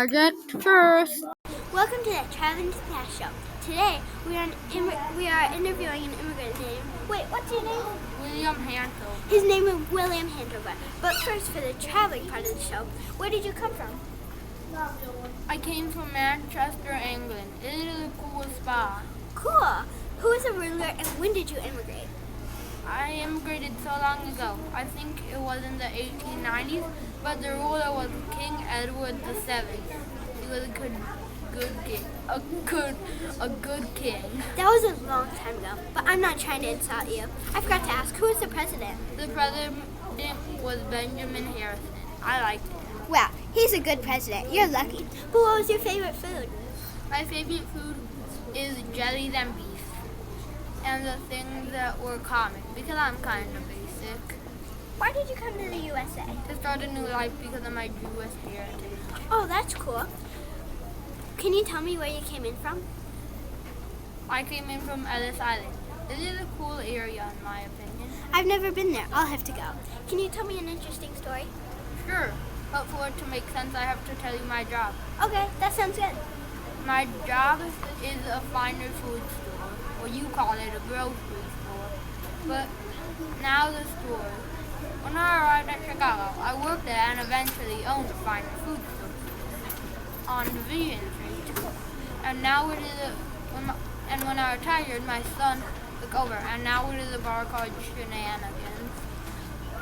Project first. Welcome to the Traveling to the Past show. Today we are interviewing an immigrant named. Wait, what's your name? William Hantel. His name is William Hantover. But first, for the traveling part of the show, where did you come from? I came from Manchester, England. It is a cool spot. Cool. Who was the ruler and when did you immigrate? I immigrated so long ago. I think it was in the 1890s, but the ruler was King Edward VII. He was a good king. A good king. That was a long time ago, but I'm not trying to insult you. I forgot to ask, who was the president? The president was Benjamin Harrison. I liked him. Well, he's a good president. You're lucky. But what was your favorite food? My favorite food is jellies and beef. And the things that were common, because I'm kind of basic. Why did you come to the USA? To start a new life because of my Jewish heritage. Oh, that's cool. Can you tell me where you came in from? I came in from Ellis Island. It is a cool area in my opinion. I've never been there. I'll have to go. Can you tell me an interesting story? Sure, but for it to make sense I have to tell you my job. Okay, that sounds good. My job is a finer food store, or you call it a grocery store. But now the store. When I arrived at Chicago, I worked there and eventually owned a finer food store on Division Street. And now it is when I retired, my son took over, and now it is a bar called Shenanigans.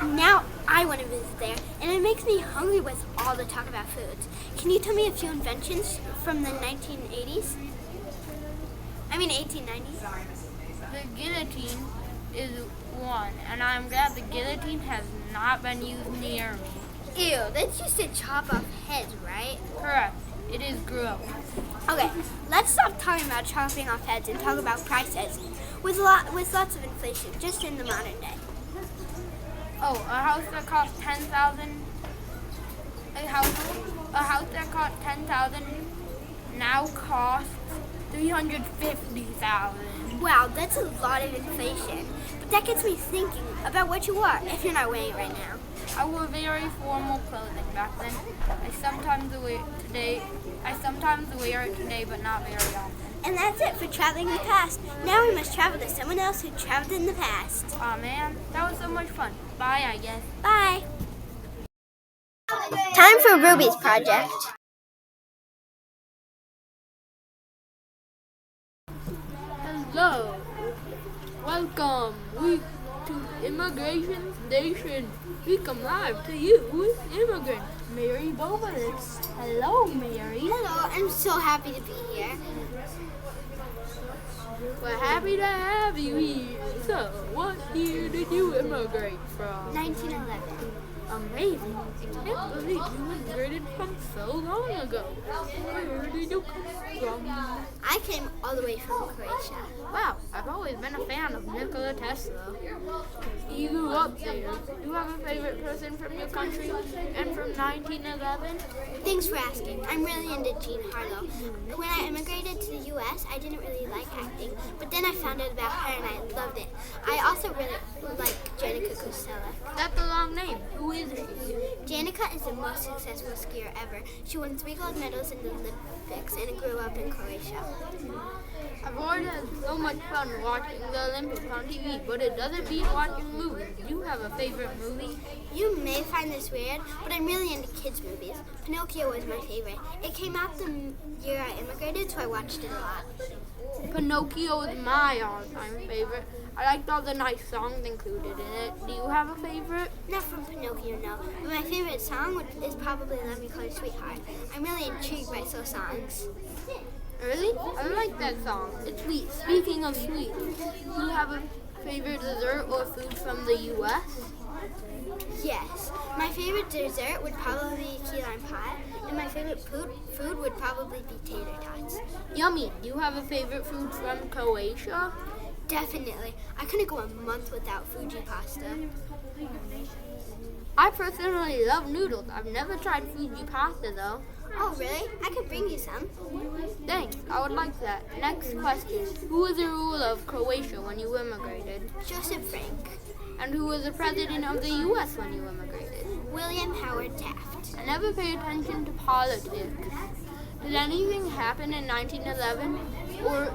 Now I want to visit there, and it makes me hungry with all the talk about foods. Can you tell me a few inventions from the 1980s? 1890s. The guillotine is one, and I'm glad the guillotine has not been used near me. Ew, that's used to chop off heads, right? Correct. It is gross. Okay, let's stop talking about chopping off heads and talk about prices. With lots of inflation, just in the modern day. Oh, a house that cost $10,000. A house that cost $10,000 now costs $350,000. Wow, that's a lot of inflation. But that gets me thinking about what you are, if you're not wearing it right now. I wore very formal clothing back then. I sometimes wear it today, but not very often. And that's it for traveling in the past. Now we must travel to someone else who traveled in the past. Aw man, that was so much fun. Bye, I guess. Bye. Time for Ruby's project. Hello. Welcome to Immigration Station. We come live to you with immigrant Mary Bovelis. Hello, Mary. Hello, I'm so happy to be here. We're happy to have you here. So, what year did you immigrate from? 1911. Amazing. I can't believe you immigrated from so long ago. Where did you come from? I came all the way from Croatia. Wow, I've always been a fan of Nikola Tesla. You grew up there. Do you have a favorite person from your country and from 1911? Thanks for asking. I'm really into Jean Harlow. When I immigrated to the U.S., I didn't really like acting, but then I found out about her and I loved it. I also really like Janica Kostela. That's a long name. Who is she? Janica is the most successful skier ever. She won 3 gold medals in the Olympics and grew up in Croatia. I've always had so much fun watching the Olympics on TV, but it doesn't beat watching movies. Do you have a favorite movie? You may find this weird, but I'm really into kids' movies. Pinocchio was my favorite. It came out the year I immigrated, so I watched it a lot. Pinocchio is my all-time favorite. I liked all the nice songs included in it. Do you have a favorite? Not from Pinocchio, no. But my favorite song is probably Let Me Call You Sweetheart. I'm really intrigued by those songs. Really? I like that song. It's sweet. Speaking of sweet, do you have a favorite dessert or food from the U.S.? Yes. My favorite dessert would probably be key lime pie, and my favorite food would probably be tater tots. Yummy. Do you have a favorite food from Croatia? Definitely. I couldn't go a month without Fuji pasta. I personally love noodles. I've never tried Fuji pasta though. Oh, really? I could bring you some. Thanks. I would like that. Next question. Who was the ruler of Croatia when you immigrated? Joseph Frank. And who was the president of the U.S. when you immigrated? William Howard Taft. I never pay attention to politics. Did anything happen in 1911 or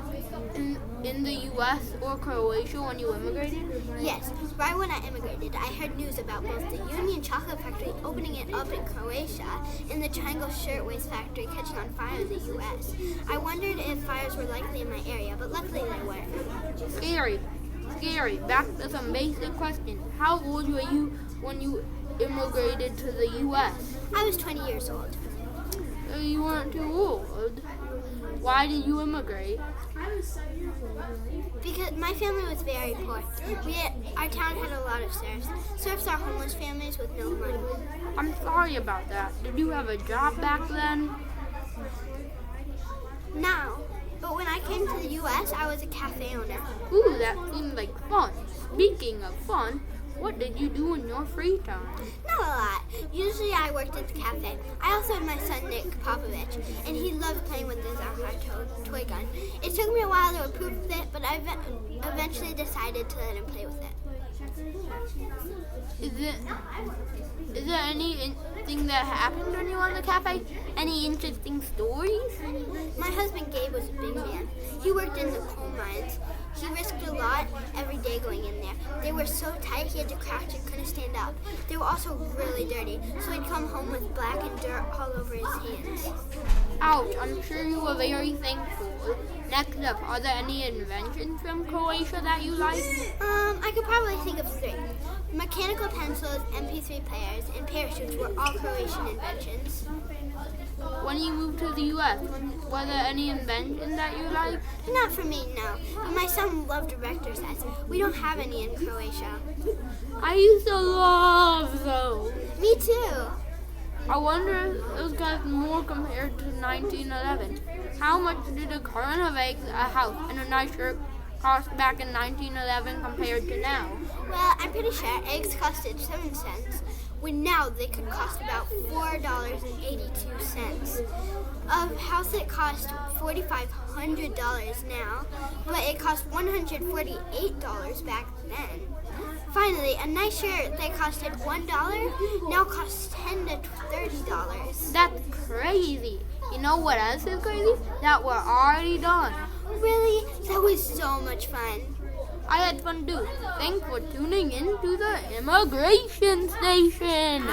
in the U.S. or Croatia when you immigrated? Yes, right when I immigrated, I heard news about both the Union Chocolate Factory opening it up in Croatia and the Triangle Shirtwaist Factory catching on fire in the U.S. I wondered if fires were likely in my area, but luckily they weren't. Scary. Back to some basic questions. How old were you when you immigrated to the U.S.? I was 20 years old. You weren't too old. Why did you immigrate? Because my family was very poor. Our town had a lot of serfs. Serfs are homeless families with no money. I'm sorry about that. Did you have a job back then? No, but when I came to the U.S., I was a cafe owner. Ooh, that seems like fun. Speaking of fun, what did you do in your free time? Not a lot. Usually I worked at the cafe. I also had my son Nick Popovich, and he loved playing with his Aha toy gun. It took me a while to approve of it, but I eventually decided to let him play with it. Is there anything that happened when you were in the cafe? Any interesting stories? My husband Gabe was a big man. He worked in the coal mines. He risked a lot every day going in there. They were so tight he had to crouch and couldn't stand up. They were also really dirty, so he'd come home with black and dirt all over his hands. Ouch, I'm sure you were very thankful. Next up, are there any inventions from Croatia that you like? I could probably think of 3. Mechanical pencils, MP3 players, and parachutes were all Croatian inventions. When you moved to the U.S., were there any inventions that you liked? Not for me, no. But my son loved erector sets. We don't have any in Croatia. I used to love those. Me too. I wonder if those cost more compared to 1911. How much did a carton of eggs, a house, and a nice shirt cost back in 1911 compared to now? Well, I'm pretty sure eggs costed 7 cents, when now they could cost about $4.82. A house that cost $4,500 now, but it cost $148 back then. Finally, a nice shirt that costed $1 now costs $10 to $30. That's crazy. You know what else is crazy? That we're already done. Really? That was so much fun. I had fun too. Thanks for tuning in to the Immigration Station.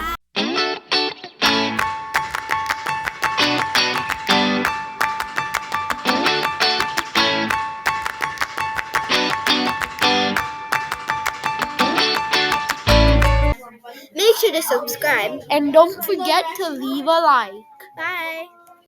Make sure to subscribe. And don't forget to leave a like. Bye.